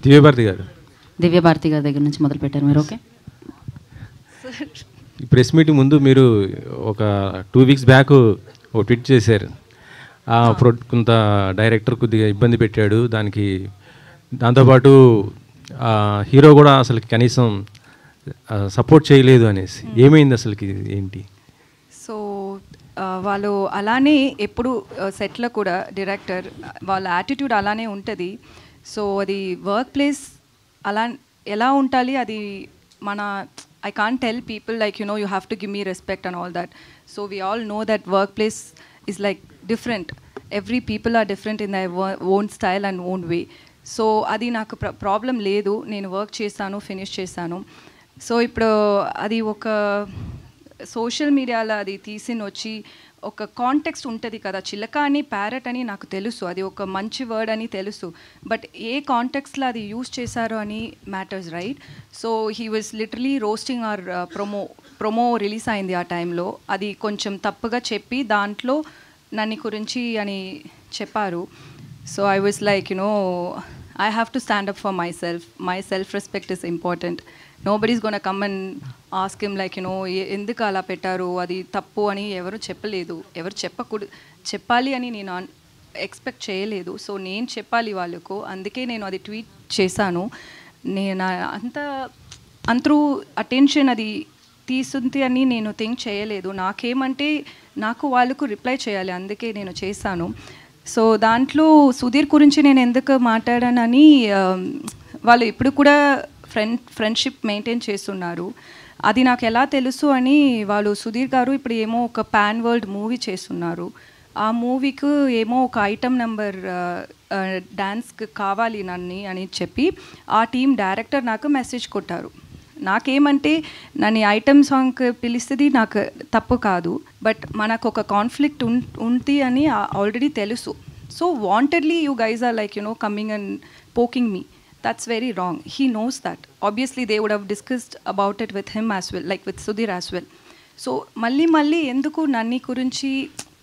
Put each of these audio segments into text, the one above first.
దివ్యభారతి గారు. దివ్యభారతి గారి దగ్గర నుంచి మొదలు పెట్టారు మీరు. ఓకే, ఈ ప్రెస్ మీటింగ్ ముందు మీరు ఒక 2 వీక్స్ బ్యాక్ ఒక ట్వీట్ చేశారు. కొంత డైరెక్టర్ కొద్దిగా ఇబ్బంది పెట్టాడు, దాంతోపాటు హీరో కూడా అసలు కనీసం సపోర్ట్ చేయలేదు అనేసి. ఏమైంది అసలుకి, ఏంటి? సో వాళ్ళు అలానే ఎప్పుడు సెట్లో కూడా డైరెక్టర్ వాళ్ళ యాటిట్యూడ్ అలానే ఉంటుంది. సో అది వర్క్ ప్లేస్ అలా ఎలా ఉండాలి, అది మన I can't tell people like, you know, you have to give me respect and all that. So we all know that workplace is like different. Every people are different in their own style and own way. So అది నాకు problem లేదు, నేను work చేశాను, finish చేశాను. So ఇప్పుడు అది ఒక social మీడియాలో అది తీసిని వచ్చి ఒక కాంటెక్స్ట్ ఉంటుంది కదా, చిలక అని ప్యారెట్ అని నాకు తెలుసు, అది ఒక మంచి వర్డ్ అని తెలుసు, బట్ ఏ కాంటెక్స్ట్లో అది యూజ్ చేశారో అని matters, right? So he was literally roasting or promo release అయింది ఆ టైంలో, అది కొంచెం తప్పుగా చెప్పి దాంట్లో నన్ను గురించి అని చెప్పారు. So I was like, you no, I have to stand up for myself. My self-respect is important. Nobody's going to come and ask him like, you know, ఎందుకు అలా పెట్టారు, అది తప్పు అని ఎవరు చెప్పలేదు, ఎవరు చెప్పాలి అని నేను ఎక్స్పెక్ట్ చేయలేదు. సో నేను చెప్పాలి వాళ్ళకు, అందుకే నేను అది ట్వీట్ చేశాను. నేను అంతరూ అటెన్షన్ అది తీసుంది అని నేను థింక్ చేయలేదు. నాకేమంటే నాకు వాళ్ళకు రిప్లై చేయాలి, అందుకే నేను చేశాను. సో దాంట్లో సుధీర్ గురించి నేను ఎందుకు మాట్లాడానని, వాళ్ళు ఇప్పుడు కూడా ఫ్రెండ్షిప్ మెయింటైన్ చేస్తున్నారు, అది నాకు ఎలా తెలుసు అని. వాళ్ళు సుధీర్ గారు ఇప్పుడు ఏమో ఒక పాన్ వరల్డ్ మూవీ చేస్తున్నారు, ఆ మూవీకి ఏమో ఒక ఐటమ్ నెంబర్ డ్యాన్స్కి కావాలి నన్ను అని చెప్పి ఆ టీం డైరెక్టర్ నాకు మెసేజ్ కొట్టారు. నాకేమంటే నన్ను ఐటమ్ సాంగ్కి పిలిస్తుంది నాకు తప్పు కాదు, బట్ మనకు ఒక కాన్ఫ్లిక్ట్ ఉంది అని ఆల్రెడీ తెలుసు. So wantedly you guys are like, you know, coming and poking me. That's very wrong. He knows that. Obviously, they would have discussed about it with him as well, like with Sudhir as well. So, మళ్ళీ ఎందుకు నన్ను గురించి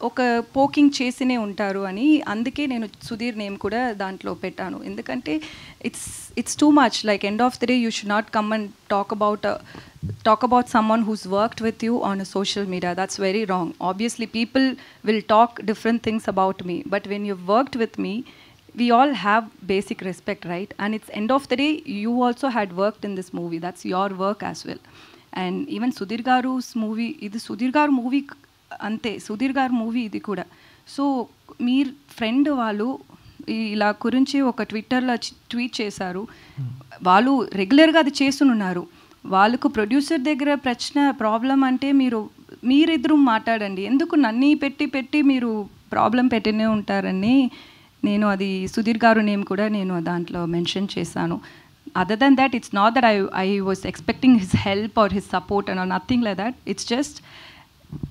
ఒక poking చేసినే ఉంటారు అని, అందుకే నేను Sudheer name కూడా దాంట్లో పెట్టాను. ఎందుకంటే it's too much. Like end of the day you should not come and talk about someone who's worked with you on a social media. That's very wrong. Obviously, people will talk different things about me, but when you've worked with me, we all have basic respect, right? And it's end of the day, you also had worked in this movie. That's your work as well. And even Sudhir Garu's movie, ఇది సుధీర్ గారు movie అంతే, సుధీర్ గారు movie ఇది కూడా. So మీ friend వాళ్ళు ఇలా గురించి ఒక ట్విట్టర్లో ట్వీట్ చేశారు, వాళ్ళు రెగ్యులర్గా అది చేస్తున్నారు. వాళ్ళకు ప్రొడ్యూసర్ దగ్గర ప్రాబ్లం అంటే మీరిద్దరూ మాట్లాడండి, ఎందుకు నన్ను పెట్టి మీరు ప్రాబ్లం పెట్టినే ఉంటారని నేను అది సుధీర్ గారు నేమ్ కూడా నేను దాంట్లో మెన్షన్ చేశాను. Other than that, it's not that I was expecting his help or his support and nothing like that. It's just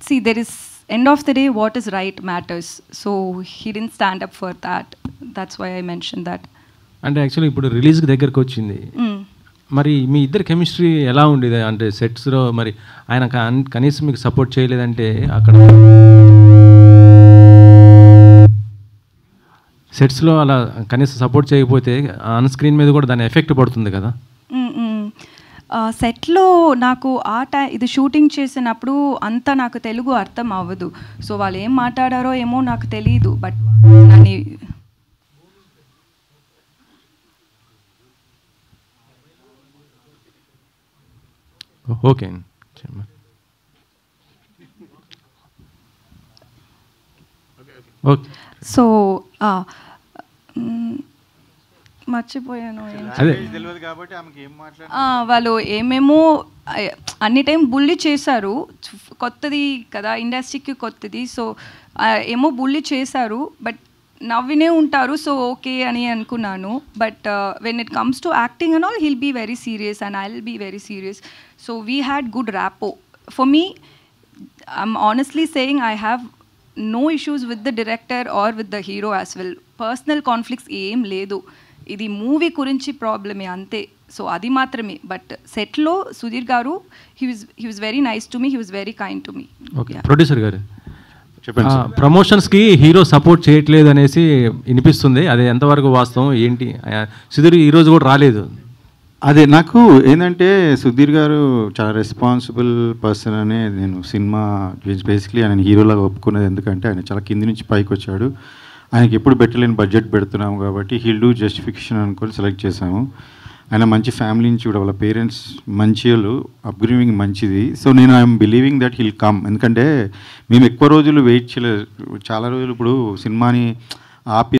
see, there is end of the day what is right matters. So he didn't stand up for that. That's why I mentioned that. అంటే actually ఇప్పుడు release దగ్గరకు వచ్చింది, మరి మీ ఇద్దరు chemistry ఎలా ఉండేది? అంటే సెట్స్లో మరి ఆయన కనీసం మీకు సపోర్ట్ చేయలేదంటే, అక్కడ సెట్స్లో అలా కనీసం సపోర్ట్ చేయకపోతే ఆన్ స్క్రీన్ మీద కూడా దాని ఎఫెక్ట్ పడుతుంది కదా. సెట్లో నాకు ఇది షూటింగ్ చేసినప్పుడు అంతా నాకు తెలుగు అర్థం అవ్వదు. సో వాళ్ళు ఏం మాట్లాడారో ఏమో నాకు తెలియదు, బట్ నన్ను ఓకే. సో మర్చిపోయాను. వాళ్ళు ఏమేమో అన్ని టైం బుల్లి చేశారు, కొత్తది కదా, ఇండస్ట్రీకి కొత్తది. సో ఏమో బుల్లి చేశారు, బట్ నవ్వినే ఉంటారు. సో ఓకే అని అనుకున్నాను. But when it comes to acting and all, he'll be very serious and I will be very serious. So we had good rapport. For me, I'm honestly saying, I have no issues with the director or with the hero as well. Personal conflicts ఏం లేదు, ఇది movie గురించి ప్రాబ్లమే అంతే. So అది మాత్రమే. But సెట్లో సుధీర్ గారు, he was very nice to me, he was very kind to me. Okay. Producer గారు, చెప్పండి సార్. ప్రమోషన్స్కి హీరో సపోర్ట్ చేయట్లేదు అనేసి వినిపిస్తుంది, అది ఎంతవరకు వాస్తవం ఏంటి? సుధీర్ ఈరోజు కూడా రాలేదు. అదే నాకు ఏంటంటే సుధీర్ గారు చాలా రెస్పాన్సిబుల్ పర్సన్ అనే నేను సినిమా బేసిక్లీ ఆయన హీరోలాగా ఒప్పుకున్నది. ఎందుకంటే ఆయన చాలా కింది నుంచి పైకి వచ్చాడు. ఆయనకి ఎప్పుడు పెట్టలేని బడ్జెట్ పెడుతున్నాము కాబట్టి హీల్ డూ జస్టిఫికేషన్ అనుకొని సెలెక్ట్ చేశాము. ఆయన మంచి ఫ్యామిలీ నుంచి కూడా వాళ్ళ పేరెంట్స్ మంచి వాళ్ళు, అప్గ్రేవింగ్ మంచిది. సో నేను I'm believing that he'll come. ఎందుకంటే మేము ఎక్కువ రోజులు వెయిట్ చేయలేదు, చాలా రోజులు ఇప్పుడు సినిమాని ఆపి